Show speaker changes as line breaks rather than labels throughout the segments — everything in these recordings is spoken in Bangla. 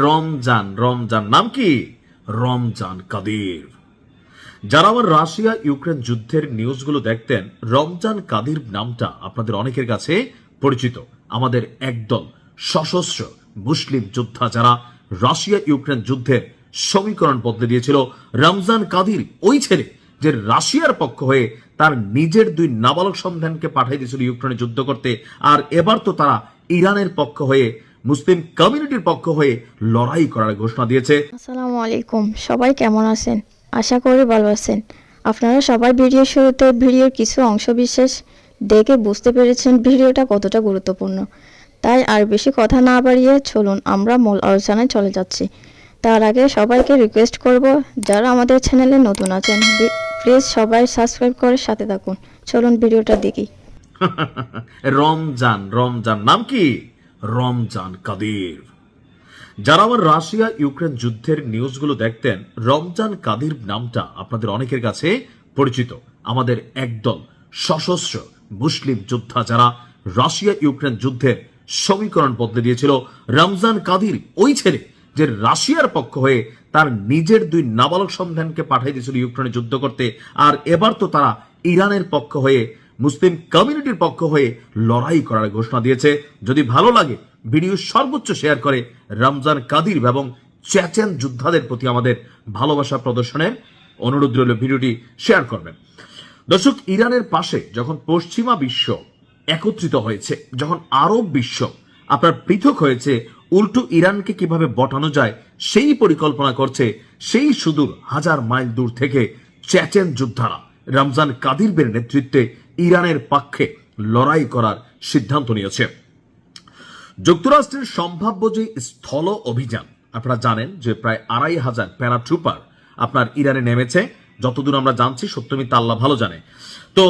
রমজান রমজান নাম কি? রমজান কাদির। যারা আমার রাশিয়া ইউক্রেন যুদ্ধের নিউজগুলো দেখতেন, রমজান কাদির নামটা আপনাদের অনেকের কাছে পরিচিত। আমাদের একদল সশস্ত্র মুসলিম যোদ্ধা যারা রাশিয়া ইউক্রেন যুদ্ধের সমীকরণ বদলে দিয়েছিল। রমজান কাদির ওই ছেলে যে রাশিয়ার পক্ষ হয়ে তার নিজের 2 নাবালক সন্তানকে পাঠিয়ে দিয়েছিল ইউক্রেনে যুদ্ধ করতে, আর এবার তো তারা ইরানের পক্ষ হয়ে মুসলিম কমিউনিটির পক্ষ হয়ে লড়াই করার ঘোষণা দিয়েছে।
আসসালামু আলাইকুম, সবাই কেমন আছেন? আশা করি ভালো আছেন। আপনারা সবাই ভিডিওর শুরুতে ভিডিওর কিছু অংশ বিশেষ দেখে বুঝতে পেরেছেন ভিডিওটা কতটা গুরুত্বপূর্ণ। তাই আর বেশি কথা না বাড়িয়ে চলুন আমরা মূল আলোচনায় চলে যাচ্ছি। তার আগে সবাইকে রিকোয়েস্ট করব, যারা আমাদের চ্যানেলে নতুন আছেন প্লিজ সবাই সাবস্ক্রাইব করে সাথে থাকুন। চলুন ভিডিওটা দেখি।
রমজান রমজান নাম কি? রমজান কাদির। যারা আমার রাশিয়া ইউক্রেন যুদ্ধের নিউজগুলো দেখতেন, রমজান কাদির নামটা আপনাদের অনেকের কাছে পরিচিত। আমাদের একদল সশস্ত্র মুসলিম যোদ্ধা যারা রাশিয়া ইউক্রেন যুদ্ধের সমীকরণ বদলে দিয়েছিল। রমজান কাদির ওই ছেলে যে রাশিয়ার পক্ষ হয়ে তার নিজের 2 নাবালক সন্তানকে পাঠিয়ে দিয়েছিল ইউক্রেনে যুদ্ধ করতে, আর এবার তো তারা ইরানের পক্ষ হয়ে মুসলিম কমিউনিটির পক্ষ হয়ে লড়াই করার ঘোষণা দিয়েছে। যদি ভালো লাগে ভিডিও সর্বোচ্চ শেয়ার করে রমজান কাদির এবং চেচেন যোদ্ধাদের প্রতি আমাদের ভালোবাসা প্রদর্শনের অনুরোধ রইল। ভিডিওটি শেয়ার করবেন। দর্শক, ইরানের পাশে যখন পশ্চিমা বিশ্ব একত্রিত হয়েছে, যখন আরব বিশ্ব আপনার পৃথক হয়েছে, উল্টো ইরানকে কিভাবে বটানো যায় সেই পরিকল্পনা করছে, সেই সুদূর 1000 মাইল দূর থেকে চেচেন যোদ্ধারা রমজান কাদিরের নেতৃত্বে ইরানের পক্ষে লড়াই করার সিদ্ধান্ত নিয়েছে। যুক্তরাষ্ট্রের সম্ভাব্য যে স্থল অভিযান, আপনারা জানেন যে প্রায় 2500 প্যারাট্রুপার আপনার ইরানে নেমেছে। যতদূর আমরা জানছি, সত্যমিতা আল্লাহ ভালো জানে। তো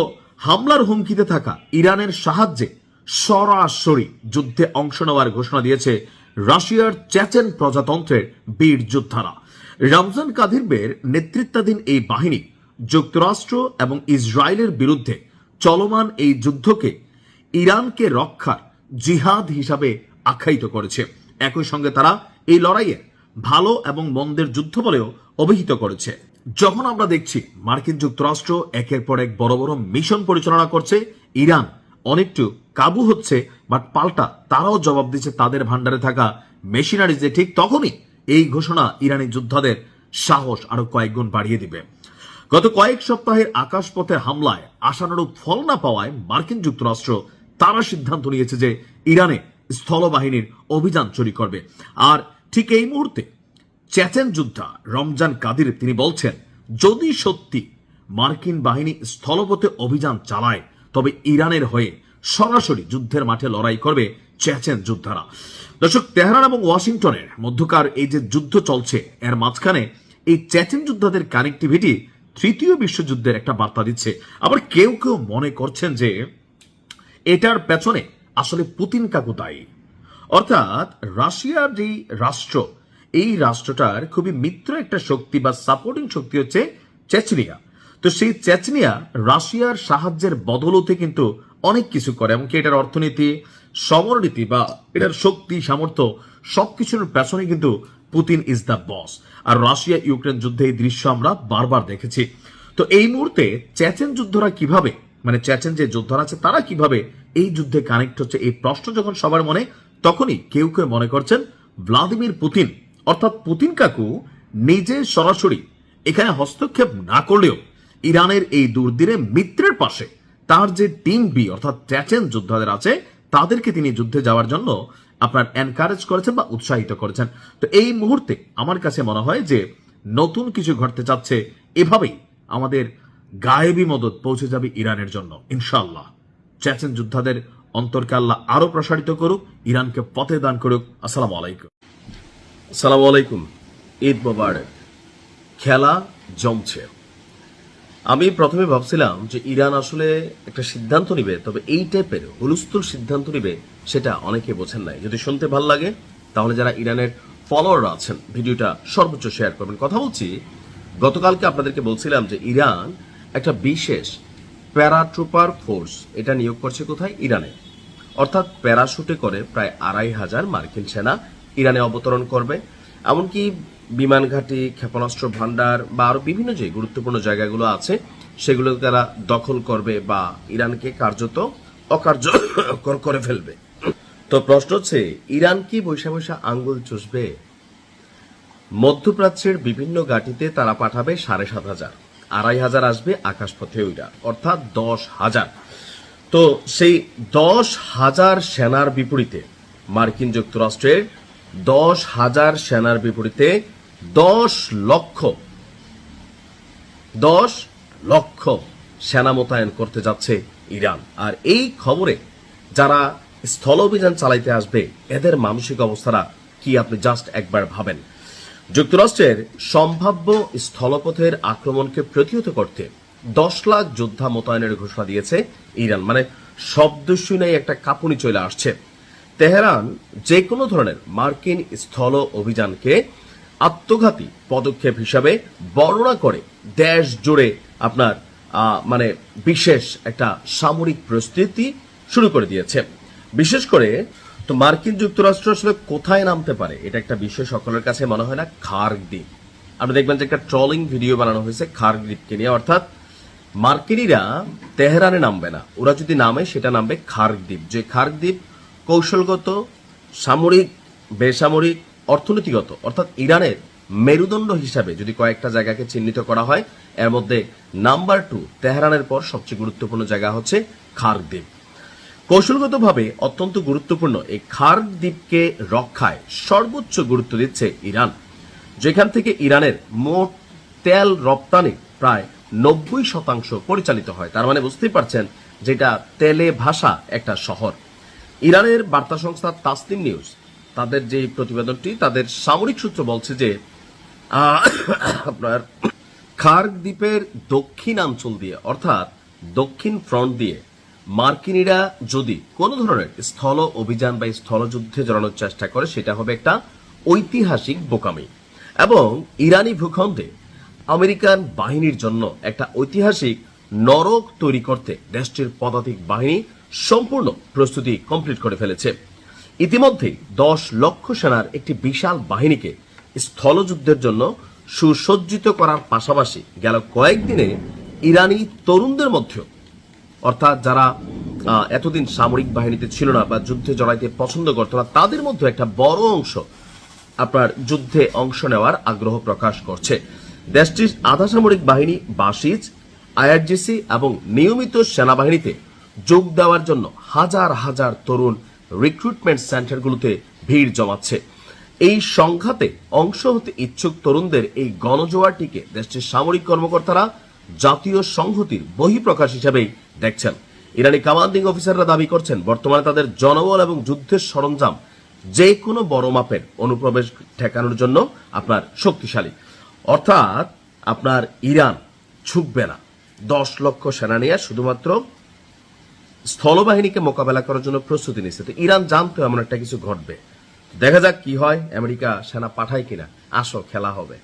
হামলার হুমকিতে থাকা ইরানের সাহায্যে সরাসরি যুদ্ধে অংশ নেওয়ার ঘোষণা দিয়েছে রাশিয়ার চেচেন প্রজাতন্ত্রের বীর যোদ্ধারা। রমজান কাদিরের নেতৃত্বাধীন এই বাহিনী যুক্তরাষ্ট্র এবং ইসরায়েলের বিরুদ্ধে চলমান এই যুদ্ধকে ইরানকে রক্ষার জিহাদ হিসাবে আখ্যায়িত করেছে। একই সঙ্গে তারা এই লড়াইয়ে ভালো এবং মন্দের যুদ্ধ বলেও অভিহিত করেছে। যখন আমরা দেখছি মার্কিন যুক্তরাষ্ট্র একের পর এক বড় বড় মিশন পরিচালনা করছে, ইরান অনেকটু কাবু হচ্ছে, বাট পাল্টা তারাও জবাব দিচ্ছে তাদের ভান্ডারে থাকা মেশিনারিজে। ঠিক তখনই এই ঘোষণা ইরানি যোদ্ধাদের সাহস আরো কয়েক গুণ বাড়িয়ে দিবে। গত কয়েক সপ্তাহের আকাশপথে হামলায় আশানুরূপ ফল না পাওয়ায় মার্কিন যুক্তরাষ্ট্র তারা সিদ্ধান্ত নিয়েছে যে ইরানে স্থলবাহিনীর অভিযান শুরু করবে। আর ঠিক এই মুহূর্তে চেচেন যোদ্ধা রমজান কাদির তিনি বলছেন, যদি সত্যি মার্কিন বাহিনী স্থলপথে অভিযান চালায় তবে ইরানের হয়ে সরাসরি যুদ্ধের মাঠে লড়াই করবে চেচেন যোদ্ধারা। দর্শক, তেহরান এবং ওয়াশিংটনের মধ্যকার এই যে যুদ্ধ চলছে, এর মাঝখানে এই চেচেন যোদ্ধাদের কানেক্টিভিটি 3য় বিশ্বযুদ্ধের একটা বার্তা দিচ্ছে। আবার কেউ কেউ মনে করছেন যে এটার পেছনে আসলে পুতিন কাকু দায়ী। অর্থাৎ রাশিয়ার যে রাষ্ট্র, এই রাষ্ট্রটার খুবই মিত্র একটা শক্তি বা সাপোর্টিং শক্তি হচ্ছে চেচনিয়া। তো সেই চেচনিয়া রাশিয়ার সাহায্যের বদলতে কিন্তু অনেক কিছু করে, এমনকি এটার অর্থনীতি, সমরনীতি বা এটার শক্তি সামর্থ্য সবকিছুর পেছনে কিন্তু পুতিন ইজ দ্য বস। আর রাশিয়া ইউক্রেন যুদ্ধে এই দৃশ্য আমরা বারবার দেখেছি। তো এই মুহূর্তে চেচেন যুদ্ধরা কিভাবে, মানে চেচেন যে যোদ্ধারা আছে তারা কিভাবে এই যুদ্ধে কানেক্ট হচ্ছে, এই প্রশ্ন যখন সবার মনে, তখনই কেউ কেউ মনে করছেন ভ্লাদিমির পুতিন অর্থাৎ পুতিন কাকু নিজে সরাসরি এখানে হস্তক্ষেপ না করলেও ইরানের এই দুর্দিনে মিত্রের পাশে তার যে টিম বি অর্থাৎ চেচেন যোদ্ধাদের আছে তাদেরকে তিনি যুদ্ধে যাওয়ার জন্য আপনার এনকারেজ করেছেন বা উৎসাহিত করেছেন। তো এই মুহূর্তে আমার কাছে মনে হয় যে নতুন কিছু ঘটতে যাচ্ছে। এভাবেই আমাদের গায়েবী মদত পৌঁছে যাবে ইরানের জন্য ইনশাআল্লাহ। চেচেন যোদ্ধাদের অন্তরকে আল্লাহ আরো প্রসারিত করুক, ইরানকে পথে দান করুক। আসসালামু আলাইকুম।
আসসালামু আলাইকুম। ঈদ মোবারক। খেলা জমছে। আমি প্রথমে ভাবছিলাম যে ইরান আসলে একটা সিদ্ধান্ত নিবে, তবে এই টাইপের হুলস্থুল সিদ্ধান্ত নিবে সেটা অনেকে বোঝেন নাই। যদি শুনতে ভাল লাগে তাহলে যারা ইরানের ফলোয়াররা আছেন ভিডিওটা সর্বোচ্চ শেয়ার করবেন। কথা বলছি, গতকালকে আপনাদেরকে বলছিলাম যে ইরান একটা বিশেষ প্যারাট্রুপার ফোর্স এটা নিয়োগ করছে কোথায়? ইরানে। অর্থাৎ প্যারাশুটে করে প্রায় 2500 মার্কিন সেনা ইরানে অবতরণ করবে, এমনকি বিমান ঘাঁটি, ক্ষেপণাস্ত্র ভান্ডার বা আরো বিভিন্ন যে গুরুত্বপূর্ণ জায়গাগুলো আছে সেগুলো তারা দখল করবে বা ইরানকে কার্যত অকার্যকর করে ফেলবে। তো প্রশ্ন হচ্ছে, ইরান কি বৈশা বৈশা আঙ্গুল চুষবে? মধ্যপ্রাচ্যের বিভিন্ন ঘাঁটিতে তারা পাঠাবে 7,500, 2,500 আসবে আকাশপথে ওইটা, অর্থাৎ 10,000। তো সেই 10,000 সেনার বিপরীতে মার্কিন যুক্তরাষ্ট্রের 10,000 সেনার বিপরীতে 10 লক্ষ সেনা মোতায়েন করতে যাচ্ছে ইরান। আর এই খবরে যারা স্থল অভিযান চালাইতে আসবে এদের মানসিক অবস্থাটা কি আপনি জাস্ট একবার ভাবেন। যুক্তরাষ্ট্রের সম্ভাব্য স্থলপথের আক্রমণকে প্রতিহত করতে 10 লাখ যোদ্ধা মোতায়েনের ঘোষণা দিয়েছে ইরান। মানে শব্দ শুনেই একটা কাঁপুনি চলে আসছে। তেহরান যে কোনো ধরনের মার্কিন স্থল অভিযানকে আত্মঘাতী পদক্ষেপ হিসাবে বর্ণনা করে দেশ জুড়ে আপনার মানে বিশেষ একটা সামরিক প্রস্তুতি শুরু করে দিয়েছে। বিশেষ করে তো মার্কিন যুক্তরাষ্ট্র আসলে কোথায় নামতে পারে এটা একটা বিষয় সকলের কাছে মনে হয় না, খার্গ দ্বীপ। আপনি দেখবেন যে একটা ট্রলিং ভিডিও বানানো হয়েছে খার্গ দ্বীপকে নিয়ে, অর্থাৎ মার্কিনীরা তেহরানে নামবে না, ওরা যদি নামে সেটা নামবে খার্গ দ্বীপ। যে খার্গ দ্বীপ কৌশলগত, সামরিক, বেসামরিক, অর্থনীতিগত অর্থাৎ ইরানের মেরুদণ্ড হিসাবে যদি কয়েকটা জায়গাকে চিহ্নিত করা হয় এর মধ্যে নাম্বার 2 তেহরানের পর সবচেয়ে গুরুত্বপূর্ণ জায়গা হচ্ছে খার্গ দ্বীপ। কৌশলগতভাবে অত্যন্ত গুরুত্বপূর্ণ এই খার্গ দ্বীপকে রক্ষায় সর্বোচ্চ গুরুত্ব দিচ্ছে ইরান, যেখান থেকে ইরানের মোট তেল রপ্তানি প্রায় 90% পরিচালিত হয়। তার মানে বুঝতেই পারছেন যেটা তেলে ভাসা একটা শহর। ইরানের বার্তা সংস্থা তাসনিম নিউজ তাদের যে প্রতিবেদনটি, তাদের সামরিক সূত্র বলছে যে আপনার খার্গ দ্বীপের দক্ষিণাঞ্চল দিয়ে অর্থাৎ দক্ষিণ ফ্রন্ট দিয়ে মার্কিনীরা যদি কোনো ধরনের স্থল অভিযান বা স্থলযুদ্ধে জড়ানোর চেষ্টা করে সেটা হবে একটা ঐতিহাসিক বোকামি, এবং ইরানি ভূখণ্ডে আমেরিকান বাহিনীর জন্য একটা ঐতিহাসিক নরক তৈরি করতে দেশটির পদাতিক বাহিনী সম্পূর্ণ প্রস্তুতি কমপ্লিট করে ফেলেছে। ইতিমধ্যে 10 লক্ষ সেনার একটি বিশাল বাহিনীকে স্থলযুদ্ধের জন্য সুসজ্জিত করার পাশাপাশি গেল কয়েকদিনে ইরানি তরুণদের মধ্যে, অর্থাৎ যারা এতদিন সামরিক বাহিনীতে ছিল না বা যুদ্ধে জড়াইতে পছন্দ করত না, তাদের মধ্যে একটা বড় অংশ আপনার যুদ্ধে অংশ নেওয়ার আগ্রহ প্রকাশ করছে। দেশটির আধা সামরিক বাহিনী বাসিজ, আইআরজিসি এবং নিয়মিত সেনাবাহিনীতে যোগ দেওয়ার জন্য হাজার হাজার তরুণ রিক্রুটমেন্ট সেন্টারগুলোতে ভিড় জমাচ্ছে। এই সংঘাতে অংশ হতে ইচ্ছুক তরুণদের এই গণজোয়ারটিকে দেশটির সামরিক কর্মকর্তারা জাতীয় সংহতির বহিঃপ্রকাশ হিসেবেই দেখছেন। ইরানি কমান্ডিং অফিসাররা দাবি করছেন বর্তমানে তাদের জনবল এবং যুদ্ধের সরঞ্জাম যে কোনো বড় মাপের অনুপ্রবেশ ঠেকানোর জন্য আপনার শক্তিশালী, অর্থাৎ আপনার ইরান ঝুঁকবে না। 10 লক্ষ সেনা নিয়ে শুধুমাত্র স্থলবাহিনীকে মোকাবেলা করার জন্য প্রস্তুতি নিচ্ছে। তো ইরান জানতো এমন একটা কিছু ঘটবে। দেখা যাক কি হয়, আমেরিকা সেনা পাঠায় কিনা। আসো, খেলা হবে।